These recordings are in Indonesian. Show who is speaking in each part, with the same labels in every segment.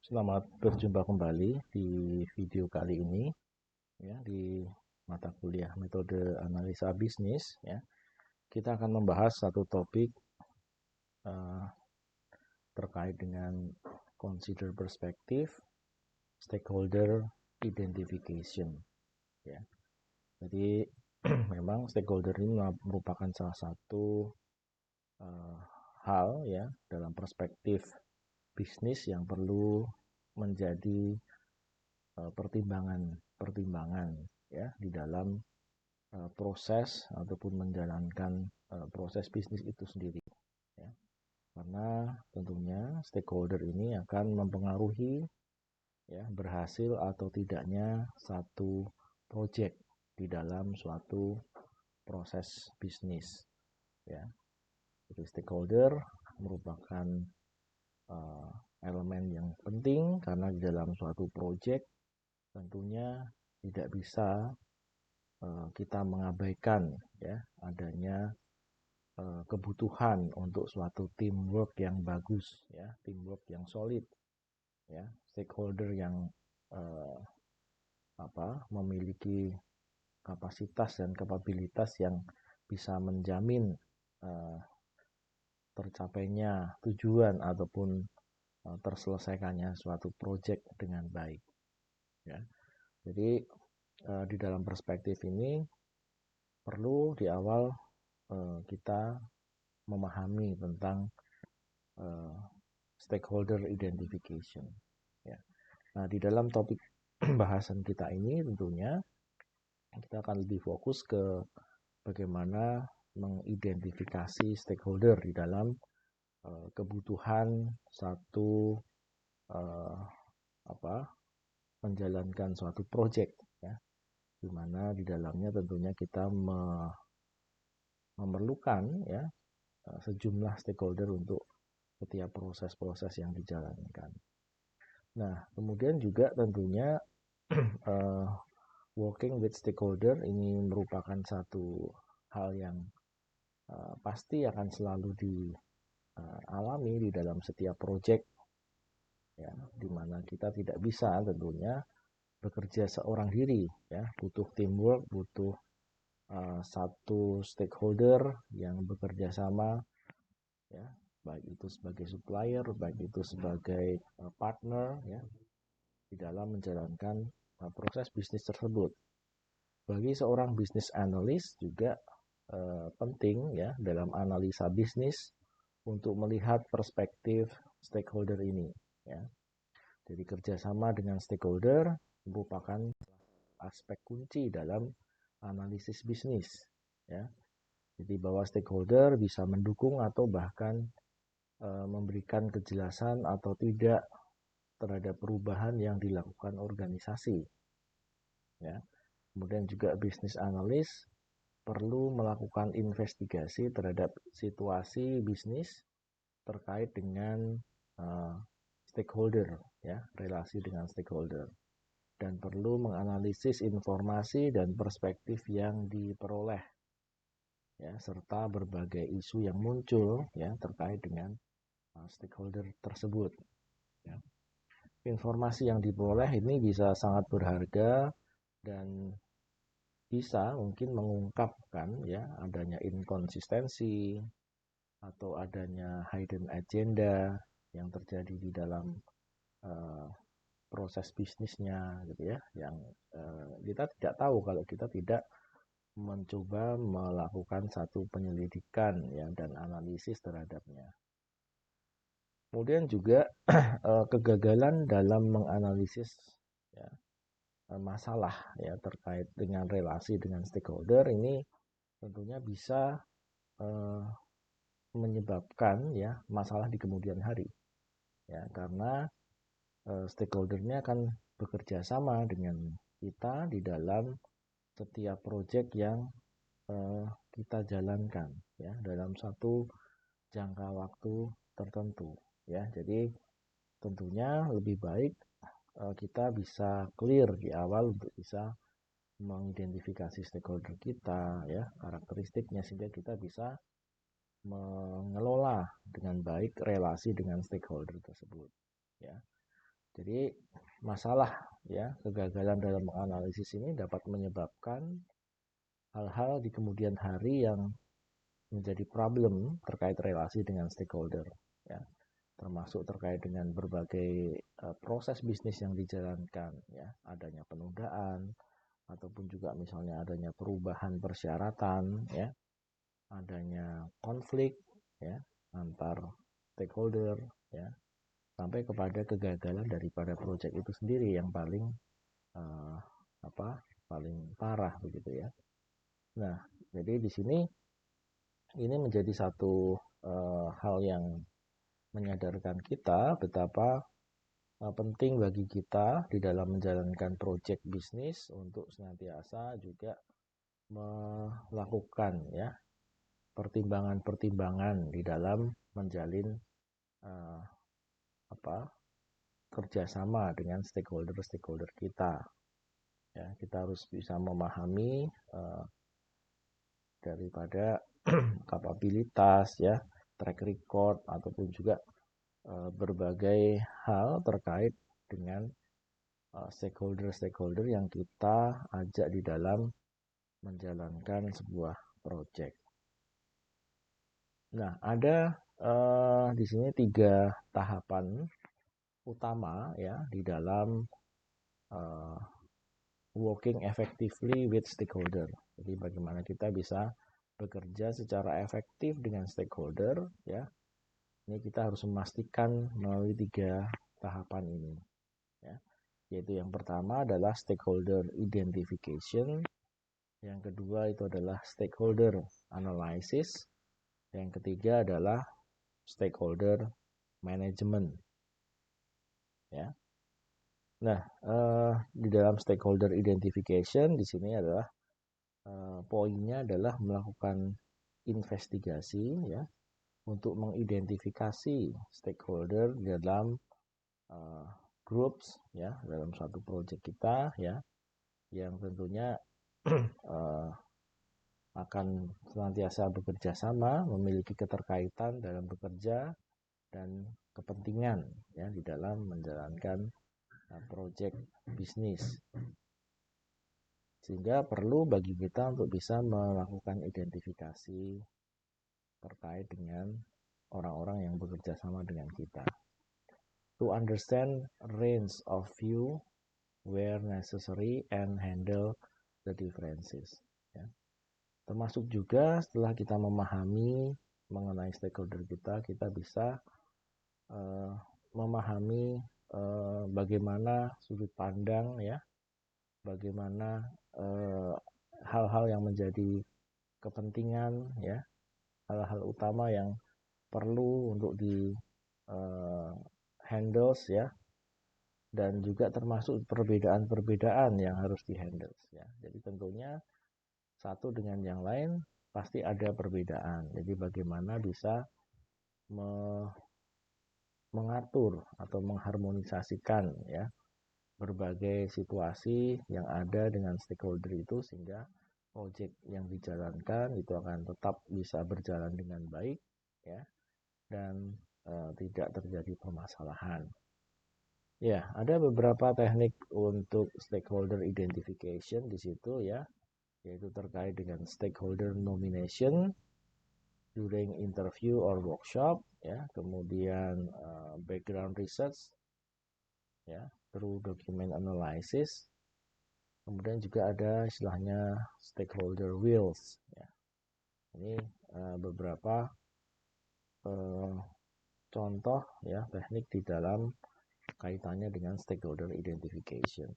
Speaker 1: Selamat berjumpa kembali di video kali ini ya di mata kuliah metode analisa bisnis ya. Kita akan membahas satu topik uh, terkait dengan consider perspective, stakeholder identification ya. Jadi memang stakeholder ini merupakan salah satu uh, hal ya dalam perspektif bisnis yang perlu menjadi pertimbangan ya di dalam proses ataupun menjalankan proses bisnis itu sendiri ya. Karena tentunya stakeholder ini akan mempengaruhi ya berhasil atau tidaknya satu project di dalam suatu proses bisnis ya. Jadi stakeholder merupakan uh, elemen yang penting karena di dalam suatu project tentunya tidak bisa kita mengabaikan ya adanya kebutuhan untuk suatu teamwork yang bagus ya, teamwork yang solid ya, stakeholder yang eh, memiliki kapasitas dan kapabilitas yang bisa menjamin eh, tercapainya tujuan ataupun terselesaikannya suatu project dengan baik ya. Jadi di dalam perspektif ini perlu di awal kita memahami tentang uh, stakeholder identification. Ya. Nah, di dalam topik bahasan kita ini tentunya kita akan lebih fokus ke bagaimana mengidentifikasi stakeholder di dalam kebutuhan satu uh, apa menjalankan suatu project ya, di mana di dalamnya tentunya kita memerlukan ya sejumlah stakeholder untuk setiap proses-proses yang dijalankan. Nah, kemudian juga tentunya uh, working with stakeholder ini merupakan satu hal yang pasti akan selalu dialami di dalam setiap project ya, di mana kita tidak bisa tentunya bekerja seorang diri ya, butuh teamwork, butuh satu stakeholder yang bekerja sama ya, baik itu sebagai supplier, baik itu sebagai partner ya di dalam menjalankan proses bisnis tersebut. Bagi seorang bisnis analis juga penting ya dalam analisa bisnis untuk melihat perspektif stakeholder ini ya. Jadi kerjasama dengan stakeholder merupakan aspek kunci dalam analisis bisnis ya. Jadi bahwa stakeholder bisa mendukung atau bahkan memberikan kejelasan atau tidak terhadap perubahan yang dilakukan organisasi ya. Kemudian juga bisnis analis perlu melakukan investigasi terhadap situasi bisnis terkait dengan uh, stakeholder ya, relasi dengan stakeholder, dan perlu menganalisis informasi dan perspektif yang diperoleh ya, serta berbagai isu yang muncul ya terkait dengan stakeholder tersebut ya. Informasi yang diperoleh ini bisa sangat berharga dan bisa mungkin mengungkapkan ya adanya inkonsistensi atau adanya hidden agenda yang terjadi di dalam uh, proses bisnisnya gitu ya, yang kita tidak tahu kalau kita tidak mencoba melakukan satu penyelidikan ya dan analisis terhadapnya. Kemudian juga kegagalan dalam menganalisis ya, masalah ya terkait dengan relasi dengan stakeholder ini tentunya bisa eh, menyebabkan ya masalah di kemudian hari ya, karena stakeholdernya akan bekerja sama dengan kita di dalam setiap proyek yang kita jalankan ya dalam satu jangka waktu tertentu ya. Jadi tentunya lebih baik kita bisa clear di awal untuk bisa mengidentifikasi stakeholder kita ya, karakteristiknya, sehingga kita bisa mengelola dengan baik relasi dengan stakeholder tersebut ya. Jadi masalah ya, kegagalan dalam menganalisis ini dapat menyebabkan hal-hal di kemudian hari yang menjadi problem terkait relasi dengan stakeholder ya, termasuk terkait dengan berbagai proses bisnis yang dijalankan ya, adanya penundaan ataupun juga misalnya adanya perubahan persyaratan ya, adanya konflik ya antar stakeholder ya, sampai kepada kegagalan daripada proyek itu sendiri yang paling uh, paling parah begitu ya. Nah, jadi di sini ini menjadi satu hal yang menyadarkan kita betapa penting bagi kita di dalam menjalankan proyek bisnis untuk senantiasa juga melakukan ya pertimbangan-pertimbangan di dalam menjalin uh, apa kerjasama dengan stakeholder-stakeholder kita. Ya, kita harus bisa memahami daripada kapabilitas ya, track record ataupun juga berbagai hal terkait dengan stakeholder-stakeholder yang kita ajak di dalam menjalankan sebuah project. Nah, ada di sini 3 tahapan utama ya di dalam uh, working effectively with stakeholder. Jadi bagaimana kita bisa bekerja secara efektif dengan stakeholder ya. Ini kita harus memastikan melalui 3 tahapan ini ya. Yaitu yang pertama adalah stakeholder identification, yang kedua itu adalah stakeholder analysis, yang ketiga adalah stakeholder management ya. Nah, di dalam stakeholder identification di sini adalah poinnya adalah melakukan investigasi ya untuk mengidentifikasi stakeholder dalam uh, groups ya dalam satu project kita ya yang tentunya uh, akan senantiasa bekerja sama, memiliki keterkaitan dalam bekerja dan kepentingan ya di dalam menjalankan project bisnis. Sehingga perlu bagi kita untuk bisa melakukan identifikasi terkait dengan orang-orang yang bekerja sama dengan kita. To understand range of view where necessary and handle the differences. Ya. Termasuk juga setelah kita memahami mengenai stakeholder kita, kita bisa memahami bagaimana sudut pandang ya, bagaimana hal-hal yang menjadi kepentingan ya, hal-hal utama yang perlu untuk di handles ya, dan juga termasuk perbedaan-perbedaan yang harus di handles ya. Jadi tentunya satu dengan yang lain pasti ada perbedaan. Jadi bagaimana bisa mengatur atau mengharmonisasikan ya berbagai situasi yang ada dengan stakeholder itu sehingga project yang dijalankan itu akan tetap bisa berjalan dengan baik ya dan tidak terjadi permasalahan. Ya, ada beberapa teknik untuk stakeholder identification di situ ya, yaitu terkait dengan stakeholder nomination during interview or workshop ya, kemudian background research ya, through document analysis. Kemudian juga ada istilahnya stakeholder wheels ya. Ini beberapa contoh ya teknik di dalam kaitannya dengan stakeholder identification.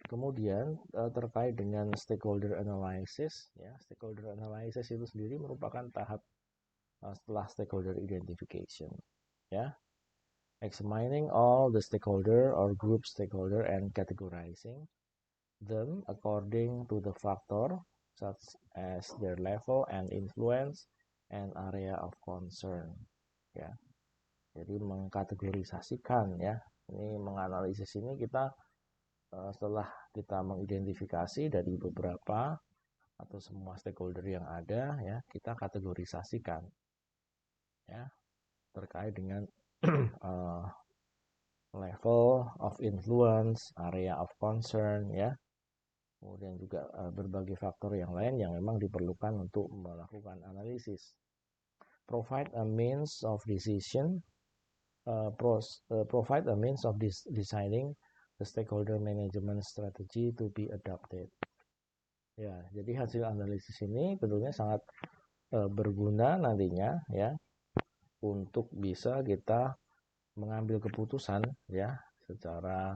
Speaker 1: Kemudian terkait dengan stakeholder analysis ya, stakeholder analysis itu sendiri merupakan tahap setelah stakeholder identification ya. Examining all the stakeholder or group stakeholder and categorizing them according to the factor such as their level and influence and area of concern ya. Jadi mengkategorisasikan ya. Ini menganalisis ini kita setelah kita mengidentifikasi dari beberapa atau semua stakeholder yang ada ya, kita kategorisasikan ya terkait dengan level of influence, area of concern, ya. Kemudian juga berbagai faktor yang lain yang memang diperlukan untuk melakukan analisis. Provide a means of decision, provide a means of designing the stakeholder management strategy to be adopted. Ya, jadi hasil analisis ini tentunya sangat berguna nantinya ya untuk bisa kita mengambil keputusan ya secara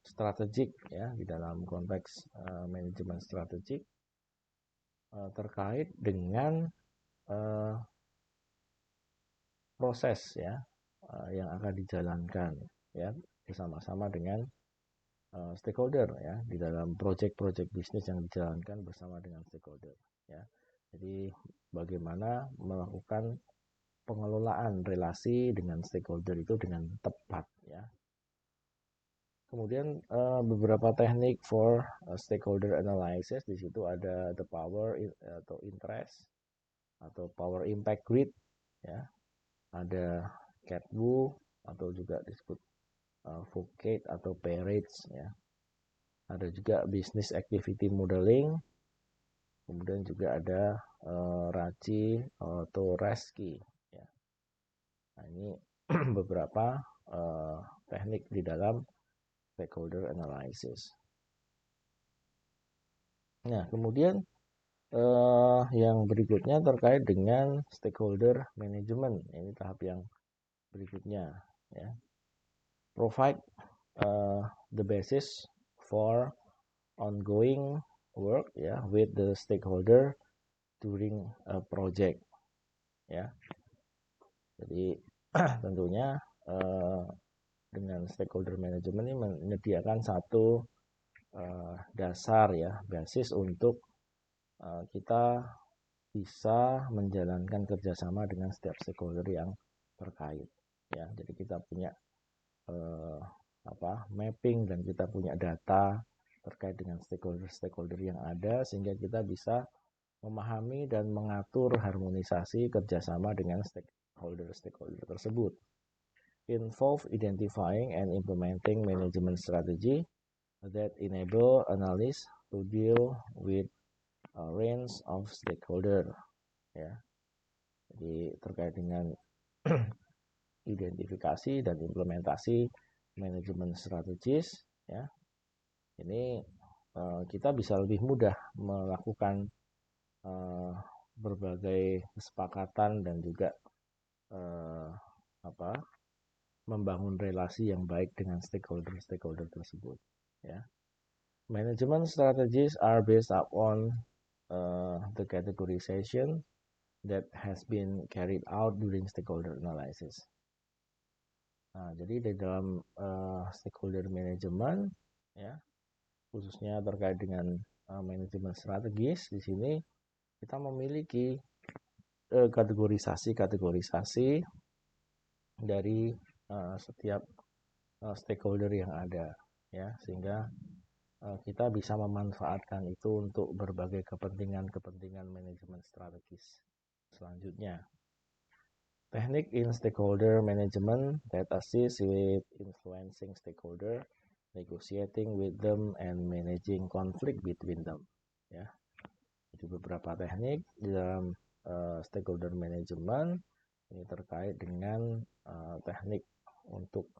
Speaker 1: strategik ya di dalam konteks manajemen strategik terkait dengan proses ya yang akan dijalankan ya bersama-sama dengan stakeholder ya di dalam project-project bisnis yang dijalankan bersama dengan stakeholder ya. Jadi bagaimana melakukan pengelolaan relasi dengan stakeholder itu dengan tepat ya. Kemudian beberapa teknik for stakeholder analysis, di situ ada the power atau interest atau power impact grid ya. Ada CATWO atau juga disebut Foucault atau Peretz ya. Ada juga business activity modeling. Kemudian juga ada RACI atau RASCI ya. Nah, ini beberapa teknik di dalam stakeholder analysis. Nah, kemudian yang berikutnya terkait dengan stakeholder management. Ini tahap yang berikutnya ya. Provide the basis for ongoing work ya with the stakeholder during a project ya. Jadi tentunya dengan stakeholder management ini menyediakan satu dasar ya, basis untuk kita bisa menjalankan kerjasama dengan setiap stakeholder yang terkait ya. Jadi kita punya mapping dan kita punya data terkait dengan stakeholder yang ada sehingga kita bisa memahami dan mengatur harmonisasi kerjasama dengan stakeholder tersebut. Involve identifying and implementing management strategy that enable analysts to deal with a range of stakeholder ya. Jadi terkait dengan identifikasi dan implementasi manajemen strategis ya. Ini kita bisa lebih mudah melakukan berbagai kesepakatan dan juga membangun relasi yang baik dengan stakeholder tersebut ya. Management strategies are based upon the categorization that has been carried out during stakeholder analysis. Nah, jadi di dalam stakeholder management ya, khususnya terkait dengan manajemen strategis, di sini kita memiliki kategorisasi dari setiap stakeholder yang ada ya, sehingga kita bisa memanfaatkan itu untuk berbagai kepentingan manajemen strategis. Selanjutnya, teknik in stakeholder management that assist with influencing stakeholder, negotiating with them, and managing conflict between them. Ya, jadi beberapa teknik di dalam stakeholder management ini terkait dengan teknik untuk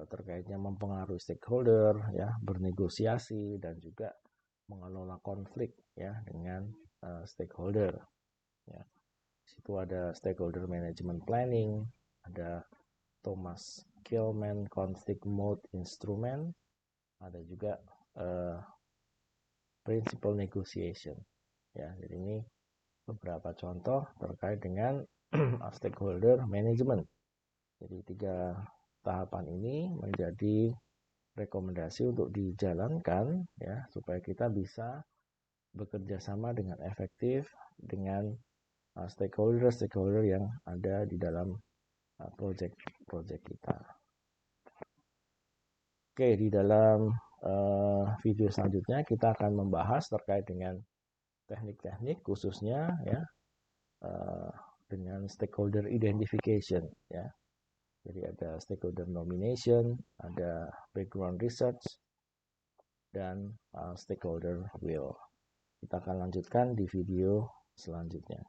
Speaker 1: terkaitnya mempengaruhi stakeholder ya, bernegosiasi dan juga mengelola konflik ya dengan stakeholder ya. Situ ada stakeholder management planning, ada Thomas Kilmann conflict mode instrument, ada juga principle negotiation ya. Jadi ini beberapa contoh terkait dengan stakeholder management. Jadi 3 tahapan ini menjadi rekomendasi untuk dijalankan ya supaya kita bisa bekerja sama dengan efektif dengan stakeholder yang ada di dalam project kita. Oke, di dalam video selanjutnya kita akan membahas terkait dengan teknik-teknik khususnya ya dengan stakeholder identification ya. Jadi ada stakeholder nomination, ada background research, dan stakeholder will. Kita akan lanjutkan di video selanjutnya.